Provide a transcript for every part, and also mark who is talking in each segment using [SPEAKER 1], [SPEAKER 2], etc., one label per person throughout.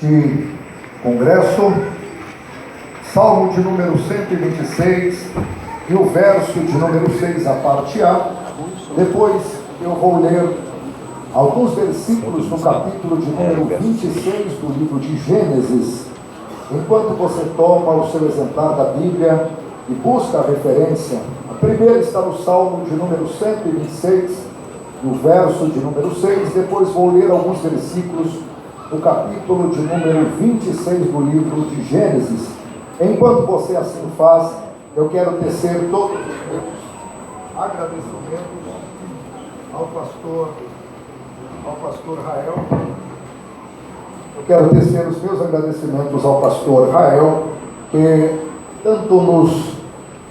[SPEAKER 1] deste congresso, Salmo de número 126 e o verso de número 6, a parte A. Depois eu vou ler alguns versículos no capítulo de número 26 do livro de Gênesis. Enquanto você toma o seu exemplar da Bíblia e busca a referência, a primeira está no Salmo de número 126, e o verso de número 6. Depois vou ler alguns versículos do capítulo de número 26 do livro de Gênesis. Enquanto você assim faz, eu quero tecer todos os meus agradecimentos ao pastor Rael. Eu quero tecer os meus agradecimentos ao pastor Rael, que tanto nos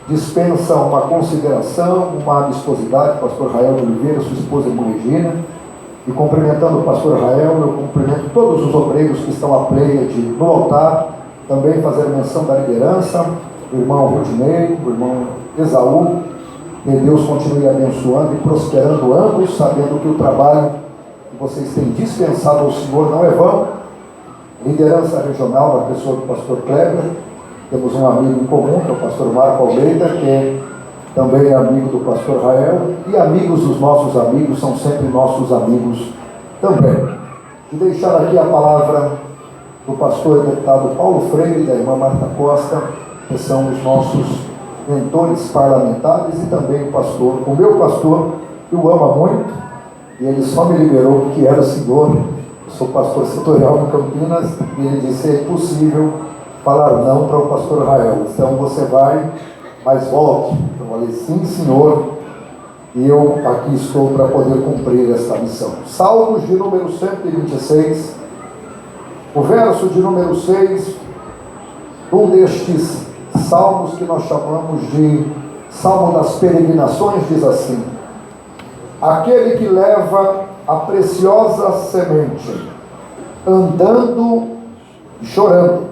[SPEAKER 1] dispensa uma consideração, uma amistosidade, pastor Rael de Oliveira, sua esposa irmã Regina. E cumprimentando o pastor Rael, eu cumprimento todos os obreiros que estão à pleiade no altar, também fazer menção da liderança, o irmão Rudinei, o irmão Esaú. Que Deus continue abençoando e prosperando ambos, sabendo que o trabalho que vocês têm dispensado ao Senhor não é vão. Liderança regional, na pessoa do pastor Kleber, temos um amigo em comum, que é o pastor Marco Almeida, que também é amigo do pastor Rael, e amigos dos nossos amigos são sempre nossos amigos também. E deixar aqui a palavra do pastor e deputado Paulo Freire, da irmã Marta Costa, que são os nossos mentores parlamentares, e também o meu pastor, que o ama muito, e ele só me liberou porque era o senhor. Eu sou pastor setorial em Campinas, e ele disse: é impossível falar não para o pastor Rael, então você vai, mas volte. Eu falei: sim, senhor, e eu aqui estou para poder cumprir esta missão. Salmos de número 126, o verso de número 6, um destes salmos que nós chamamos de Salmo das Peregrinações, diz assim: aquele que leva a preciosa semente, andando e chorando,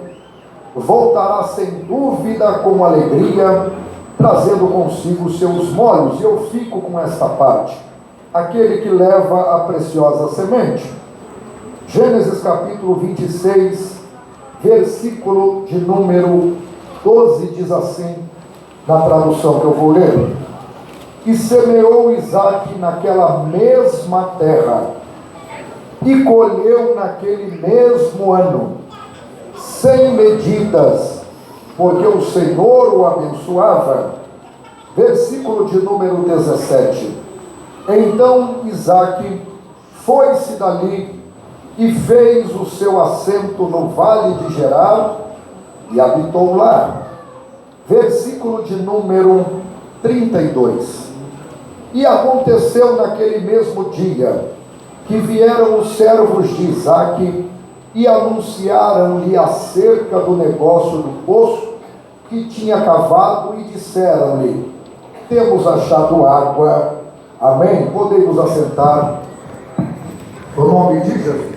[SPEAKER 1] voltará sem dúvida com alegria, trazendo consigo os seus molhos. E eu fico com esta parte: aquele que leva a preciosa semente. Gênesis capítulo 26, versículo de número 12, diz assim, na tradução que eu vou ler: e semeou Isaque naquela mesma terra, e colheu naquele mesmo ano, sem medidas, porque o Senhor o abençoava. Versículo de número 17: então Isaque foi-se dali e fez o seu assento no vale de Gerar e habitou lá. Versículo de número 32: e aconteceu naquele mesmo dia que vieram os servos de Isaque e anunciaram-lhe acerca do negócio do poço que tinha cavado, e disseram-lhe: temos achado água. Amém? Podemos assentar, no nome de Jesus.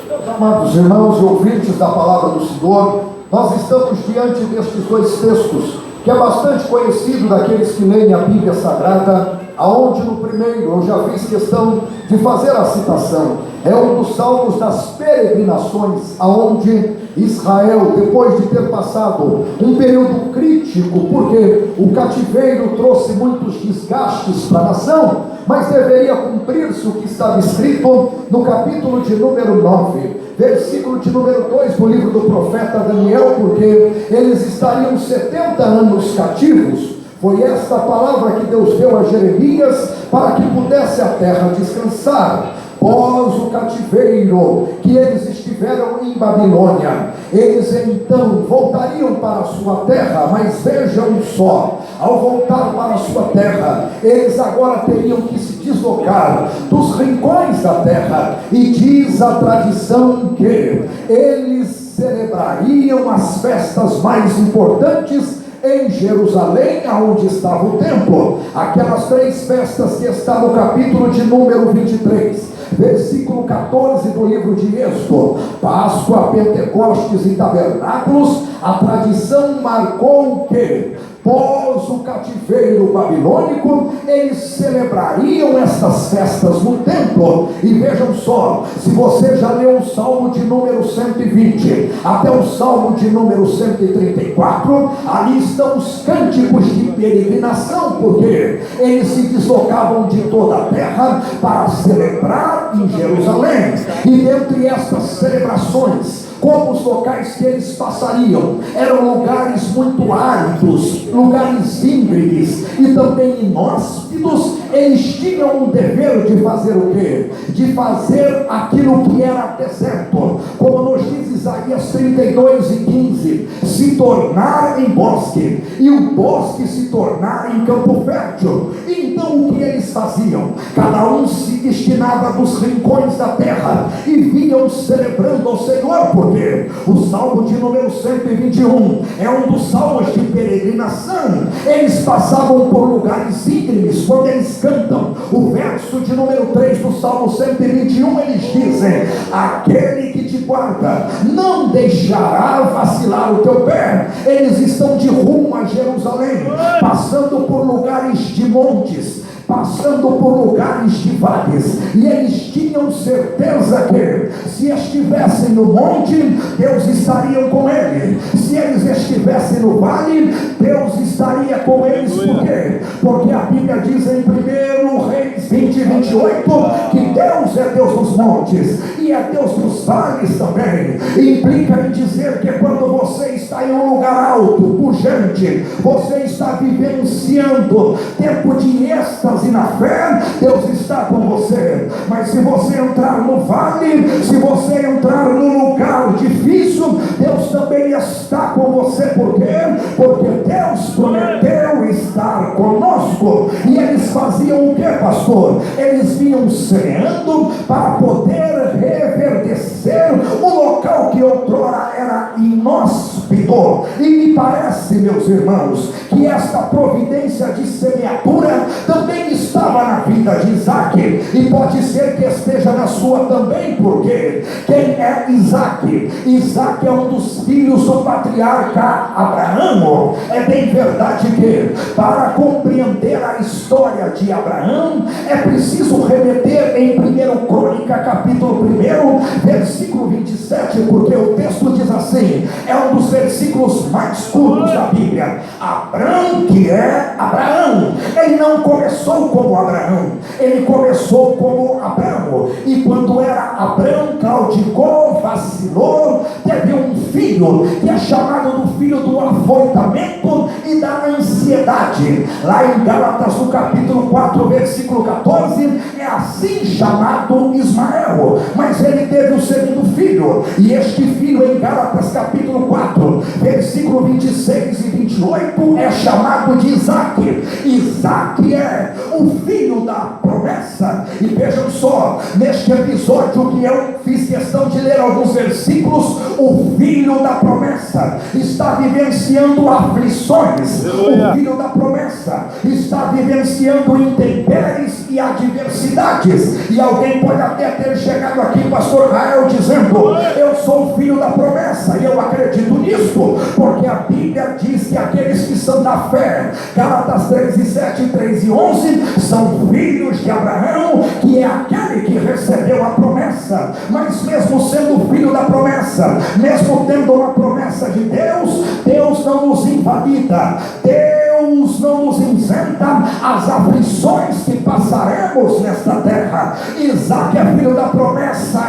[SPEAKER 1] Meus amados irmãos e ouvintes da palavra do Senhor, nós estamos diante destes dois textos, que é bastante conhecido daqueles que leem a Bíblia Sagrada, aonde no primeiro eu já fiz questão de fazer a citação. É um dos salmos das peregrinações, aonde Israel, depois de ter passado um período crítico, porque o cativeiro trouxe muitos desgastes para a nação, mas deveria cumprir-se o que estava escrito no capítulo de número 9, versículo de número 2 do livro do profeta Daniel, porque eles estariam 70 anos cativos. Foi esta palavra que Deus deu a Jeremias para que pudesse a terra descansar. Pós o cativeiro que eles estiveram em Babilônia, eles então voltariam para a sua terra. Mas vejam só, ao voltar para a sua terra, eles agora teriam que se deslocar dos rincões da terra, e diz a tradição que eles celebrariam as festas mais importantes em Jerusalém, aonde estava o templo. Aquelas 3 festas que está no capítulo de número 23, versículo 14 do livro de Êxodo: Páscoa, Pentecostes e Tabernáculos. A tradição marcou que, pós o cativeiro babilônico, eles celebrariam estas festas no templo. E vejam só, se você já leu o Salmo de número 120 até o Salmo de número 134, ali estão os cânticos de peregrinação, porque eles se deslocavam de toda a terra para celebrar em Jerusalém. E dentre estas celebrações, como os locais que eles passariam eram lugares muito áridos, lugares íngremes e também inóspitos, eles tinham o dever de fazer o quê? De fazer aquilo que era deserto, como nos diz Isaías 32:15, se tornar em bosque, e o bosque se tornar em campo fértil. Então o que eles faziam? Cada um se destinava dos rincões da terra e vinham celebrando ao Senhor, porque o Salmo de número 121 é um dos salmos de peregrinação. Eles passavam por lugares íngremes quando eles cantam. O verso de número 3 do Salmo 121, eles dizem: aquele que te guarda não deixará vacilar o teu pé. Eles estão de rumo a Jerusalém, passando por lugares de montes, passando por lugares de vales, e eles tinham certeza que se estivessem no monte, Deus estaria com eles. Se eles estivessem no vale, Deus estaria com eles. Por quê? Porque a Bíblia diz em 1 Reis 20:28 que Deus é Deus dos montes e é Deus dos vales também. Implica em dizer que quando você está em um lugar alto, pujante, você está vivenciando tempo de êxtase na fé, Deus está com você. Mas se você entrar no vale, se você entrar num lugar difícil, Deus também está com você. Por quê? Porque Deus prometeu estar conosco. E eles faziam o que, pastor? Eles vinham semeando para poder reverdecer o local que outrora era inóspito. E me parece, meus irmãos, que esta providência de semeadura também estava na vida de Isaac, e pode ser que esteja na sua também. Porque quem é Isaac? Isaac é um dos filhos do patriarca Abraão. É bem verdade que para compreender a história de Abraão é preciso remeter em 1 Crônica capítulo 1 versículo 27, porque o texto diz assim, é um dos versículos mais curtos da Bíblia: Abraão, que é Abraão, ele não começou como Abraão, ele começou como Abraão. E quando era Abraão, claudicou, vacilou, teve um filho que é chamado do filho do afoitamento e da ansiedade. Lá em Gálatas no capítulo 4 versículo 14 é assim chamado Ismael. Mas ele teve o segundo filho, e este filho em Gálatas capítulo 4 versículo 26 e 28 é chamado de Isaac. Isaac é o filho da promessa. E vejam só, neste episódio que eu fiz questão de ler alguns versículos, o filho da promessa está vivenciando aflições. O filho da promessa está vivenciando intempéries e adversidades. E alguém pode até ter chegado aqui, pastor Rael, dizendo: eu sou o filho da promessa. E eu acredito nisso, porque a Bíblia diz que aqueles que são da fé, Gálatas 3:7, 3:11, são filhos de Abraão, que é aquele que recebeu a promessa. Mas mesmo sendo filho da promessa, mesmo tendo uma promessa de Deus, Deus não nos invalida, Deus não nos isenta as aflições que passaremos nesta terra. Isaac é filho da promessa,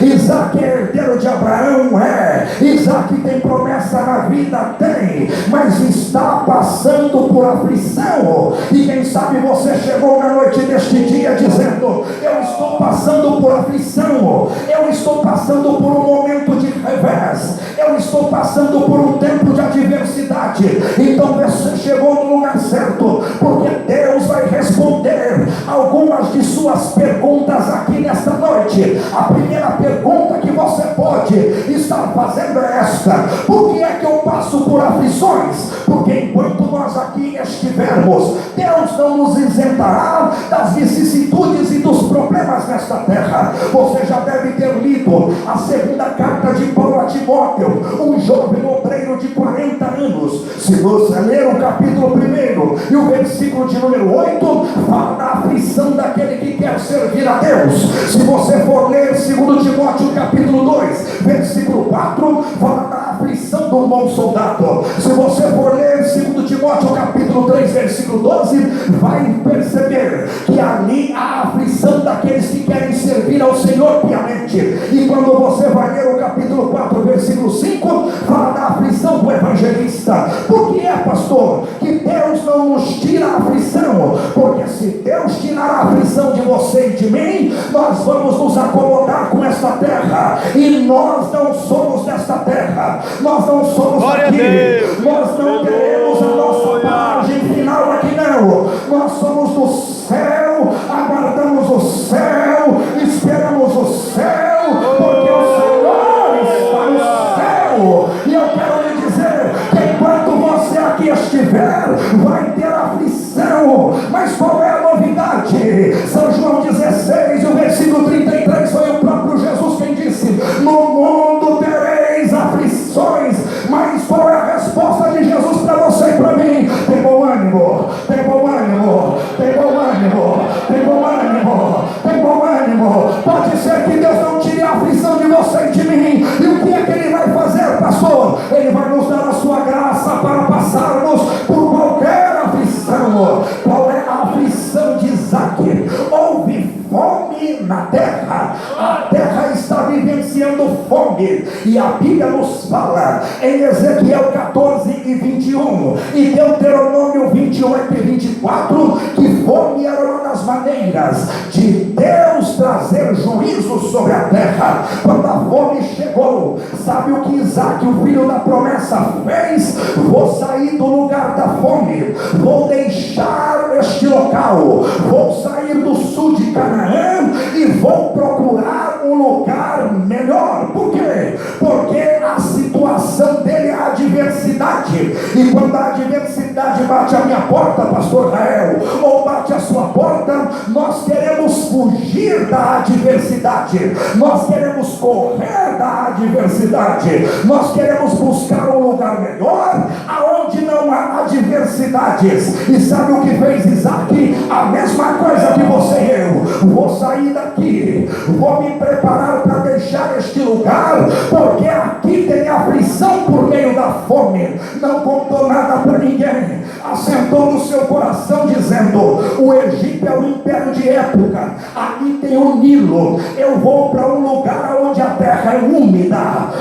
[SPEAKER 1] Isaac é herdeiro de Abraão, Isaac tem promessa na vida, tem, mas está passando por aflição. E quem sabe você chegou na noite deste dia dizendo: eu estou passando por aflição, eu estou passando por um momento de revés, eu estou passando por um tempo de adversidade. Então você chegou no lugar certo, porque Deus vai responder algumas de suas perguntas aqui nesta noite. A primeira pergunta que você pode estar fazendo é esta: por que é que eu passo por aflições? Porque enquanto nós aqui estivermos, Deus não nos isentará das vicissitudes e dos problemas nesta terra. Você já deve ter lido a segunda carta de Paulo a Timóteo, um jovem obreiro de 40 anos. Se você ler o capítulo 1 e o versículo de número 8, fala da aflição aflição daquele que quer servir a Deus. Se você for ler 2 Timóteo capítulo 2, versículo 4, fala da aflição do bom soldado. Se você for ler 2 Timóteo capítulo 3, versículo 12, vai perceber que ali há a aflição daqueles que querem servir ao Senhor piamente. E quando você vai ler o capítulo 4, versículo 5, fala da aflição do evangelista. Por que é, pastor, que Deus não nos tira a aflição? Porque se Deus tirar a aflição de você e de mim, nós vamos nos acomodar com esta terra. E nós não somos desta terra, nós não somos daqui, nós não teremos a nossa paragem final aqui não. Nós somos do céu, aguardamos o céu, esperamos o céu, porque o Senhor está no céu. E eu quero lhe dizer que enquanto você aqui estiver, vai ter aflição. Mas qual é a novidade? São João 16, o versículo 33, foi o próprio Jesus quem disse: no mundo tereis aflições. Mas qual é a resposta de Jesus para você e para mim? Tem bom ânimo, tem bom ânimo, tem bom ânimo, tem bom ânimo, tem bom ânimo. Pode ser que Deus não tire a aflição de você e de mim. E o que é que Ele vai fazer, pastor? Ele vai nos dar a sua graça para passarmos por qualquer aflição. Qual é a aflição de Isaac? Houve fome na terra. A terra está vivenciando fome. E a Bíblia nos fala em Ezequiel 14 e 21 e Deuteronômio 28 e 24 que fome era uma das maneiras de Deus trazer juízo sobre a terra. Quando a fome chegou, sabe o que Isaac, o filho da promessa, fez? Vou sair do lugar da fome, vou deixar este local, vou sair do sul de Canaã e vou procurar um lugar melhor. Por quê? Porque a situação dele é a adversidade. E quando a adversidade bate a minha porta, pastor Rael, ou bate a sua porta, nós queremos fugir da adversidade, nós queremos correr da adversidade, nós queremos buscar um lugar melhor aonde não há adversidades. E sabe o que fez Isaac? A mesma coisa que você e eu. Vou sair daqui, vou me preparar para deixar este lugar, porque aqui tem aflição por meio da fome. Não contou nada para ninguém, assentou no seu coração dizendo: o Egito é o império de época, aqui tem o Nilo, eu vou para um lugar onde a terra é úmida,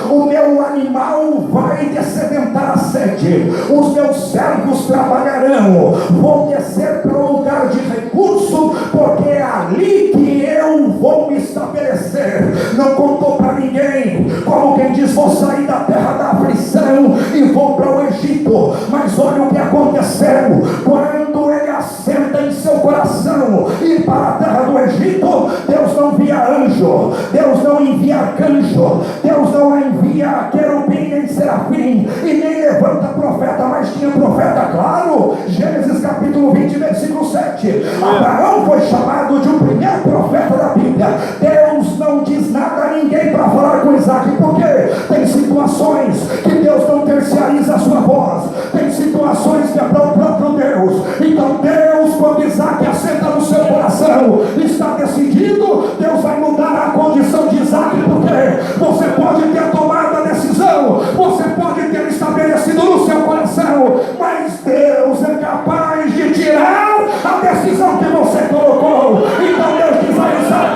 [SPEAKER 1] o meu animal vai dessedentar a sede, os meus servos trabalharão, vou descer para um lugar de recurso, porque é ali que eu vou me estabelecer. Não contou para ninguém, como quem diz: vou sair da terra da aflição e vou para o Egito. Mas olha o que aconteceu quando ele assenta em seu coração ir para a terra do Egito. Deus não envia anjo, Deus não envia arcanjo, Deus não envia querubim nem serafim, e nem levanta profeta, mas tinha profeta, claro. Gênesis capítulo 20, versículo 7. Abraão foi chamado de um primeiro profeta da Bíblia. Deus não diz nada a ninguém para falar com Isaac, porque tem situações que Deus não terciariza a sua voz, tem situações que é para o próprio Deus. Então Deus, quando Isaac assenta no seu coração, está decidido, Deus vai mudar a condição de Isaac, porque você pode ter tomado a decisão, você pode ter estabelecido no seu coração, mas Deus é capaz de tirar a decisão que você colocou. Então Deus diz a Isaac: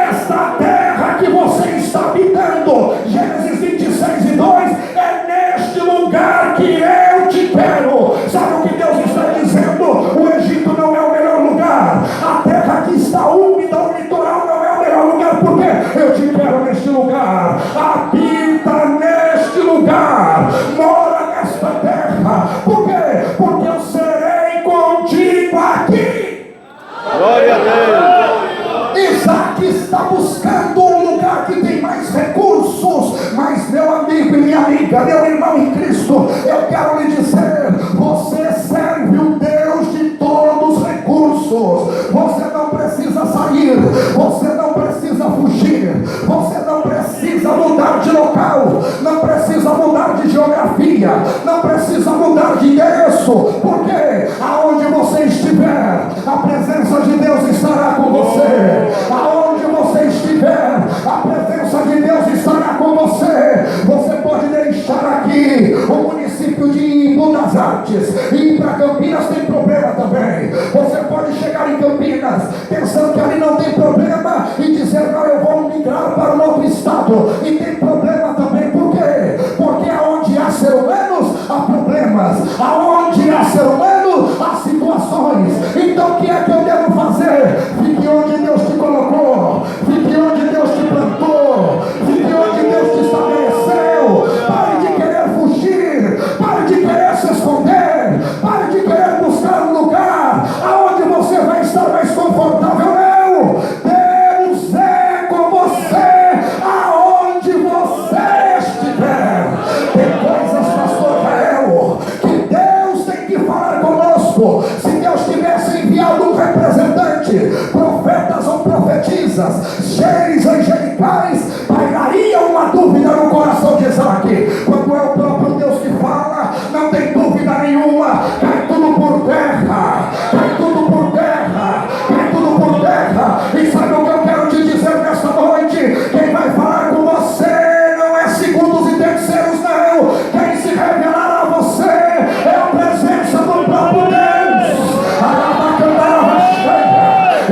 [SPEAKER 1] esta terra que você está habitando, Gênesis 26 e 2, é neste lugar que eu te quero. Sabe o que Deus está dizendo? O Egito não é o melhor lugar, a terra que está úmida, o litoral não é o melhor lugar, porque eu te quero neste lugar. Habita neste lugar, mora nesta terra. Por quê? Porque eu serei contigo aqui.
[SPEAKER 2] Glória a Deus.
[SPEAKER 1] Isaac está buscando um lugar que tem mais recursos. Mas meu amigo e minha amiga, meu irmão em Cristo, eu quero lhe dizer: você serve o Deus de todos os recursos. Você não precisa sair, você não precisa fugir, você não precisa mudar de local, não precisa mudar de geografia, não precisa mudar de endereço, porque aonde você estiver, a presença de Deus está Aonde você estiver, a presença de Deus estará com você. Você pode deixar aqui o município de Embu das Artes e ir para Campinas, tem problema também. Você pode chegar em Campinas pensando que ali não tem problema e dizer: não, eu vou migrar para um outro estado, e tem problema também. Por quê? Porque aonde há ser humanos há problemas, aonde há ser humano há situações. Então o que é que eu devo fazer? Fique onde Deus te colocou, fique onde Deus te plantou, fique onde Deus te estabeleceu. Pare de querer fugir, pare de querer se esconder, pare de querer buscar um lugar aonde você vai estar mais confortável. Não, Deus é com você aonde você estiver. Tem coisas, pastor Rael, que Deus tem que falar conosco. Se Deus tivesse enviado um representante, profetas ou profetisas, seres angelicais, pairaria uma dúvida no coração de Isaac. Quando é o próprio Deus que fala, não tem dúvida nenhuma, cai tudo por terra, cai tudo por terra, cai tudo por terra. E sabe o que eu quero te dizer nesta noite? Quem vai falar com você não é segundos e terceiros, não. Quem se revelará a você é a presença do próprio Deus.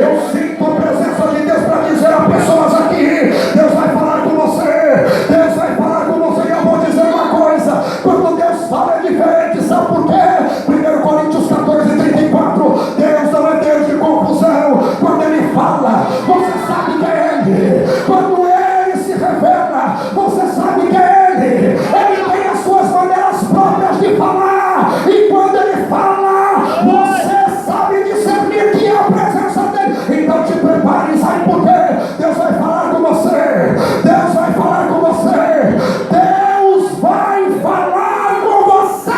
[SPEAKER 1] Eu sinto a presença de Deus para dizer a pessoas aqui: Deus vai falar com você, Deus vai falar com você. E eu vou dizer uma coisa: quando Deus fala é diferente, sabe por quê? 1 Coríntios 14:34, Deus não é Deus de confusão. Quando Ele fala, você sabe que é Ele. Quando Ele se revela, você sabe que é Ele. Ele tem as suas maneiras próprias de falar, e quando Ele fala, você sabe discernir que é a presença dEle. Então te prepare, sabe por quê? Deus vai falar com você, Deus vai falar com você, Deus vai falar com você.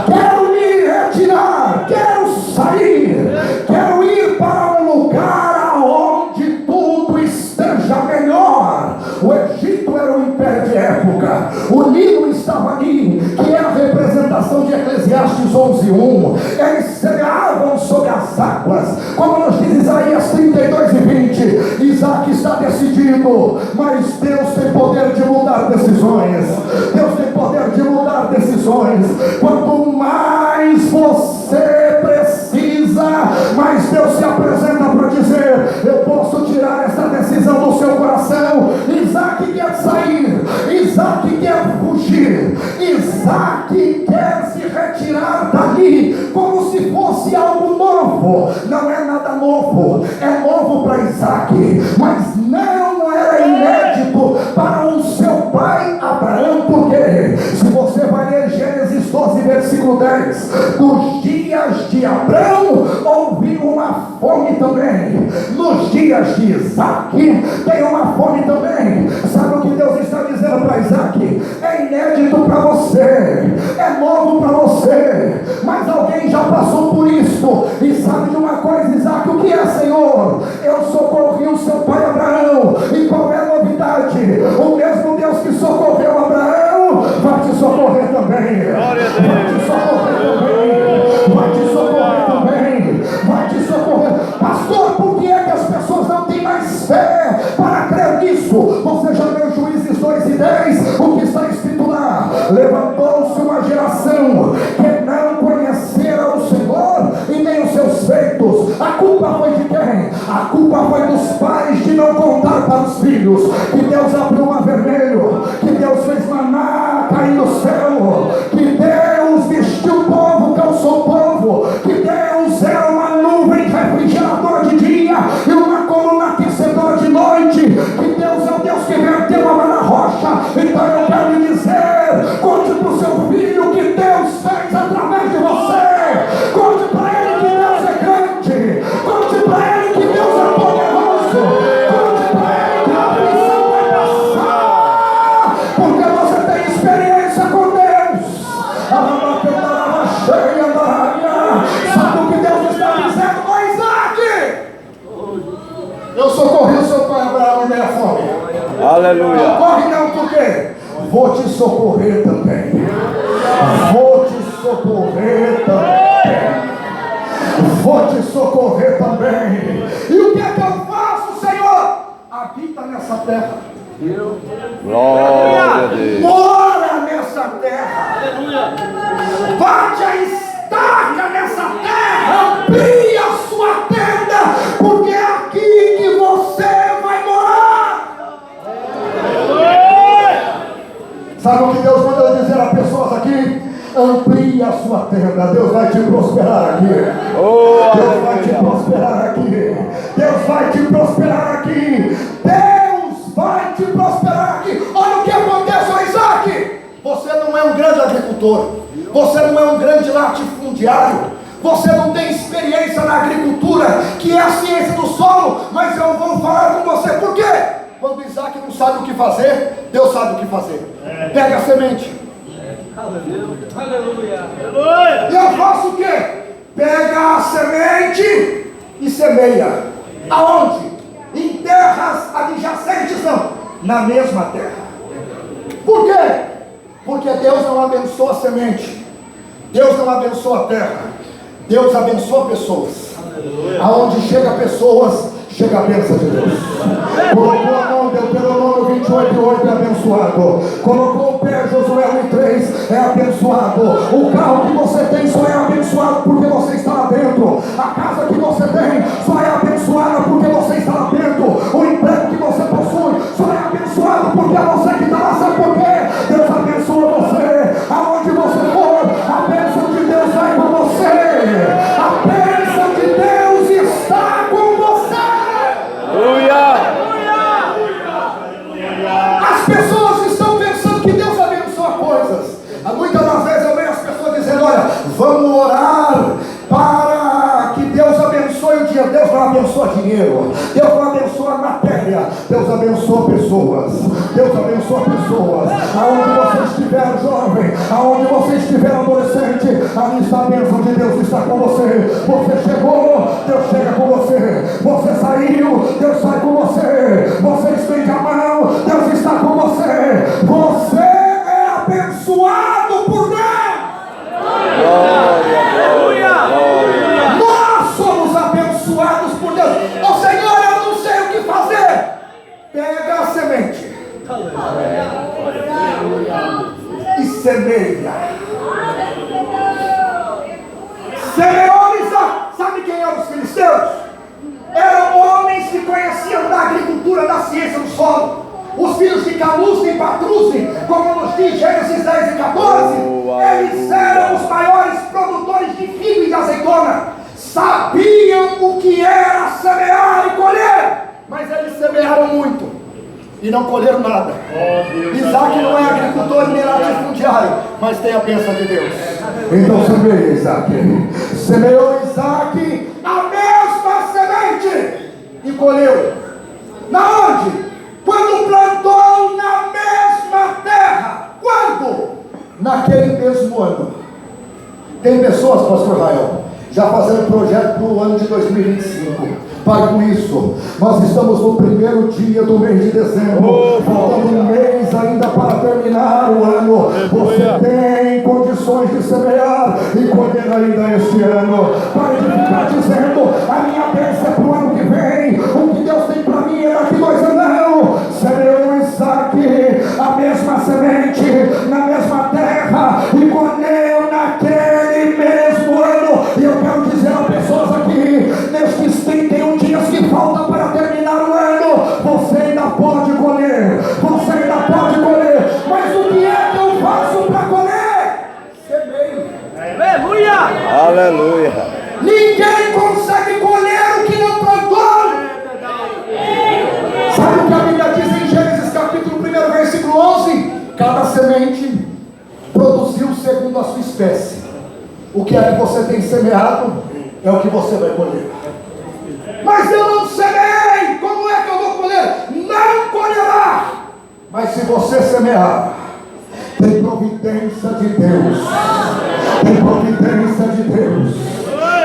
[SPEAKER 1] Quero me retirar, quero sair, quero ir para um lugar aonde tudo esteja melhor. O Egito era um império de época, o Nilo estava ali, que é a representação de Eclesiastes 11:1. Eles semeavam sobre as águas, como nos diz Isaías 32:20. Isaac está decidido, mas Deus tem poder de mudar decisões. Deus tem poder de mudar decisões. Quanto mais você precisa, mais Deus se apresenta para dizer: eu posso tirar essa decisão do seu coração. Isaac quer sair, Isaac quer fugir, Isaac quer se retirar dali, como se fosse algo novo. Não é nada novo, é novo para Isaac, mas não era inédito para o seu pai Abraão. Porque se você vai ler Gênesis 12, versículo 10, nos dias de Abraão houve uma fome também, nos dias de Isaac tem uma fome também. Sabe o que Deus está dizendo para Isaac? É inédito para você, é novo para você, mas alguém já passou por isso. E sabe de uma coisa, Isaac? O que é, Senhor? Eu socorri o seu pai Abraão. E qual é a novidade? O mesmo Deus que socorreu Abraão vai te socorrer também. Vai te socorrer também. Vai te socorrer também. Vai te socorrer. Pastor, por que é que as pessoas não têm mais fé para crer nisso? Você já leu Juízes 2:10? O que está escrito lá? Levantou-se uma geração que não conhecera o Senhor e nem os seus feitos. A culpa foi de quem? A culpa foi dos pais de não contar para os filhos que Deus abriu o mar vermelho, que Deus fez maná cair no céu, que Deus vestiu o povo, calçou o povo, que Deus era uma nuvem refrigeradora de dia e uma coluna aquecedora de noite, que Deus é o Deus que verteu água na rocha. Então eu quero lhe dizer: conte para o seu filho que Deus fez através de você. Conte para ele que Deus é grande. Conte para ele que Deus é poderoso. Conte para ele que a aflição vai passar, porque você tem experiência com Deus. Sabe o que Deus está dizendo? Ó Isaac, eu socorri o seu pai Abraão em meia fome.
[SPEAKER 2] Aleluia.
[SPEAKER 1] Não corre não, por quê? Vou te socorrer também. Vou te socorrer também. vou te socorrer também. E o que é que eu faço, Senhor? Habita nessa terra.
[SPEAKER 2] Glória a Deus.
[SPEAKER 1] Mora nessa terra. Bate a estaca nessa terra. Amplia a sua tenda, porque é aqui que você vai morar. Sabe o que Deus mandou dizer a pessoas aqui? Amplie a sua tenda. Deus vai te prosperar aqui. Deus vai te prosperar aqui. Deus vai te prosperar aqui. Deus vai te prosperar aqui. Olha o que acontece, ó Isaac. Você não é um grande agricultor. Você não é um grande latifundiário. Você não tem experiência na agricultura, que é a ciência do solo. Mas eu vou falar com você. Por quê? Quando Isaac não sabe o que fazer, Deus sabe o que fazer. Pega a semente. Aleluia. E eu faço o quê? Pega a semente e semeia. Aonde? Em terras adjacentes, não. Na mesma terra. Por quê? Porque Deus não abençoa a semente. Deus não abençoa a terra. Deus abençoa pessoas. Aonde chega pessoas, chega a bênção de Deus. Colocou a mão, Deuteronômio 28:8 é abençoado. Colocou o pé, Josué 1:3 é abençoado. O carro que você tem só é abençoado porque você está lá dentro. A casa que você tem só é abençoada porque você está lá dentro. O emprego que você possui só é abençoado porque é você que está lá. Sabe por quê? Deus abençoa você. Aonde você for, a bênção de Deus vai com você. A bênção de Deus está com você. As pessoas estão pensando que Deus abençoa coisas. Muitas das vezes eu vejo as pessoas dizendo: olha, vamos orar para que Deus abençoe o dia. Deus não abençoa dinheiro, Deus não abençoa matéria, Deus abençoa pessoas. Deus abençoa pessoas. Aonde você estiver, jovem, aonde você estiver, adolescente, ali está a bênção de Deus, está com você. Você chegou, Deus chega com você. Você saiu, Deus sai com você. Você estende a mão, Deus está com você. Você é abençoado por Deus. Nós somos abençoados por Deus. Ó Senhor, eu não sei o que fazer. Pega a semente e semeia. Semeou Isaac. Sabe quem eram os filisteus? Eram homens que conheciam da agricultura, da ciência do solo. Os filhos de Caluz e Patruse, como nos diz Gênesis 10 e 14, eles eram os maiores produtores de figo e de azeitona. Sabiam o que era semear e colher, mas eles semearam muito e não colheram nada. Isaac não é agricultor nem latifundiário, mas tem a bênção de Deus. Então semeia, Isaac. Semeou Isaac a mesma semente e colheu. Na onde? Quando plantou na mesma terra. Quando? Naquele mesmo ano. Tem pessoas, pastor Rael, já fazendo projeto para o ano de 2025. Pare com isso. Nós estamos no primeiro dia do mês de dezembro. Faltando um mês ainda para terminar o ano. Você tem condições de semear e colher ainda este ano. Pare de ficar dizendo: a minha bênção é para o ano que vem. O que Deus tem para mim é daqui 2 anos. Não. Semeou Isaac a mesma semente na mesma terra e colheu naquele mesmo ano. E eu quero dizer a pessoas aqui, nestes 31 dias que falta para terminar o ano, você ainda pode colher, você ainda pode colher. Mas o que é que eu faço para colher? Semeio. Aleluia!
[SPEAKER 2] Aleluia!
[SPEAKER 1] Ninguém consegue colher o que não plantou. Sabe o que a Bíblia diz em Gênesis capítulo 1, versículo 11? Cada semente produziu segundo a sua espécie. O que é que você tem semeado é o que você vai colher. Mas eu não semeei, como é que eu vou colher? Não colherá. Mas se você semear, tem providência de Deus. Tem providência de Deus.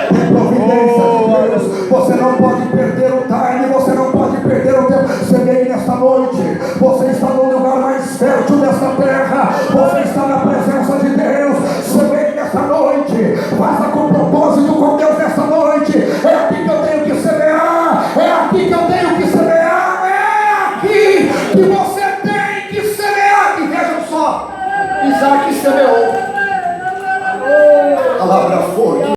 [SPEAKER 1] Tem providência de Deus. Você não pode perder o time, você não pode perder o tempo. Semeie nesta noite. Você está no lugar mais fértil desta terra. Você está na presença de Deus. Semeie nesta noite. Faça com propósito com Deus nesta noite. que você tem que semear. E vejam só, Isaac semeou. Palavra forte.